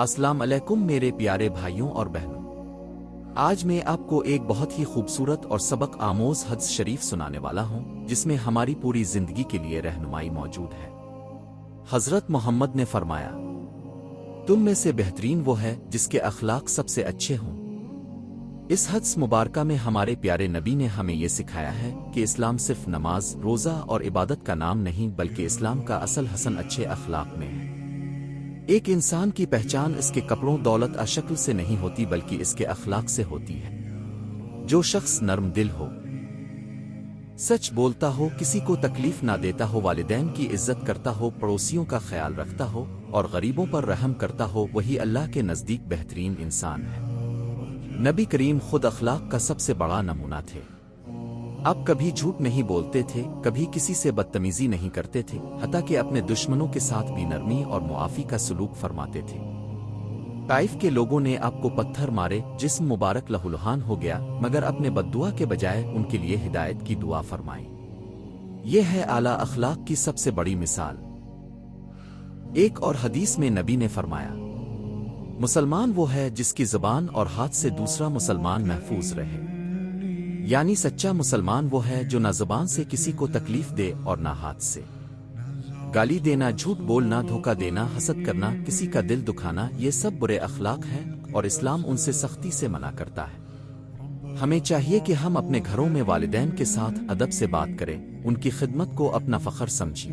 السلام علیکم میرے پیارے بھائیوں اور بہنوں، آج میں آپ کو ایک بہت ہی خوبصورت اور سبق آموز حدیث شریف سنانے والا ہوں جس میں ہماری پوری زندگی کے لیے رہنمائی موجود ہے۔ حضرت محمد نے فرمایا، تم میں سے بہترین وہ ہے جس کے اخلاق سب سے اچھے ہوں۔ اس حدیث مبارکہ میں ہمارے پیارے نبی نے ہمیں یہ سکھایا ہے کہ اسلام صرف نماز، روزہ اور عبادت کا نام نہیں بلکہ اسلام کا اصل حسن اچھے اخلاق میں ہے۔ ایک انسان کی پہچان اس کے کپڑوں، دولت اور شکل سے نہیں ہوتی بلکہ اس کے اخلاق سے ہوتی ہے۔ جو شخص نرم دل ہو، سچ بولتا ہو، کسی کو تکلیف نہ دیتا ہو، والدین کی عزت کرتا ہو، پڑوسیوں کا خیال رکھتا ہو اور غریبوں پر رحم کرتا ہو، وہی اللہ کے نزدیک بہترین انسان ہے۔ نبی کریم خود اخلاق کا سب سے بڑا نمونہ تھے۔ اب کبھی جھوٹ نہیں بولتے تھے، کبھی کسی سے بدتمیزی نہیں کرتے تھے، حتیٰ کہ اپنے دشمنوں کے ساتھ بھی نرمی اور معافی کا سلوک فرماتے تھے۔ طائف کے لوگوں نے آپ کو پتھر مارے، جسم مبارک لہولہان ہو گیا، مگر اپنے بددعا کے بجائے ان کے لیے ہدایت کی دعا فرمائی۔ یہ ہے اعلیٰ اخلاق کی سب سے بڑی مثال۔ ایک اور حدیث میں نبی نے فرمایا، مسلمان وہ ہے جس کی زبان اور ہاتھ سے دوسرا مسلمان محفوظ رہے، یعنی سچا مسلمان وہ ہے جو نہ زبان سے کسی کو تکلیف دے اور نہ ہاتھ سے۔ گالی دینا، جھوٹ بولنا، دھوکہ دینا، حسد کرنا، کسی کا دل دکھانا، یہ سب برے اخلاق ہیں اور اسلام ان سے سختی سے منع کرتا ہے۔ ہمیں چاہیے کہ ہم اپنے گھروں میں والدین کے ساتھ ادب سے بات کریں، ان کی خدمت کو اپنا فخر سمجھیں،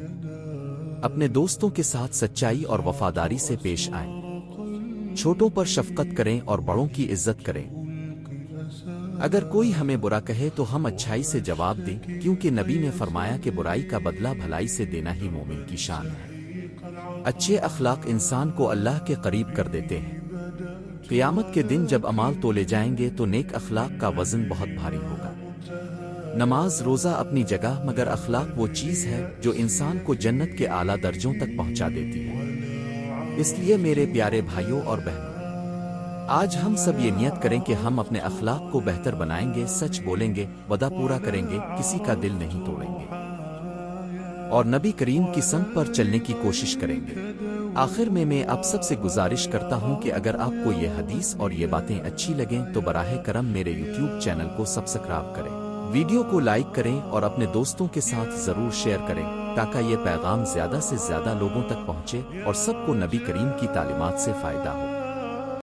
اپنے دوستوں کے ساتھ سچائی اور وفاداری سے پیش آئیں، چھوٹوں پر شفقت کریں اور بڑوں کی عزت کریں۔ اگر کوئی ہمیں برا کہے تو ہم اچھائی سے جواب دیں، کیونکہ نبی نے فرمایا کہ برائی کا بدلہ بھلائی سے دینا ہی مومن کی شان ہے۔ اچھے اخلاق انسان کو اللہ کے قریب کر دیتے ہیں۔ قیامت کے دن جب اعمال تولے جائیں گے تو نیک اخلاق کا وزن بہت بھاری ہوگا۔ نماز، روزہ اپنی جگہ، مگر اخلاق وہ چیز ہے جو انسان کو جنت کے اعلیٰ درجوں تک پہنچا دیتی ہے۔ اس لیے میرے پیارے بھائیوں اور بہنوں، آج ہم سب یہ نیت کریں کہ ہم اپنے اخلاق کو بہتر بنائیں گے، سچ بولیں گے، وعدہ پورا کریں گے، کسی کا دل نہیں توڑیں گے اور نبی کریم کی سمت پر چلنے کی کوشش کریں گے۔ آخر میں آپ سب سے گزارش کرتا ہوں کہ اگر آپ کو یہ حدیث اور یہ باتیں اچھی لگیں تو براہ کرم میرے یوٹیوب چینل کو سبسکرائب کریں، ویڈیو کو لائک کریں اور اپنے دوستوں کے ساتھ ضرور شیئر کریں تاکہ یہ پیغام زیادہ سے زیادہ لوگوں تک پہنچے اور سب کو نبی کریم کی تعلیمات سے فائدہ ہو۔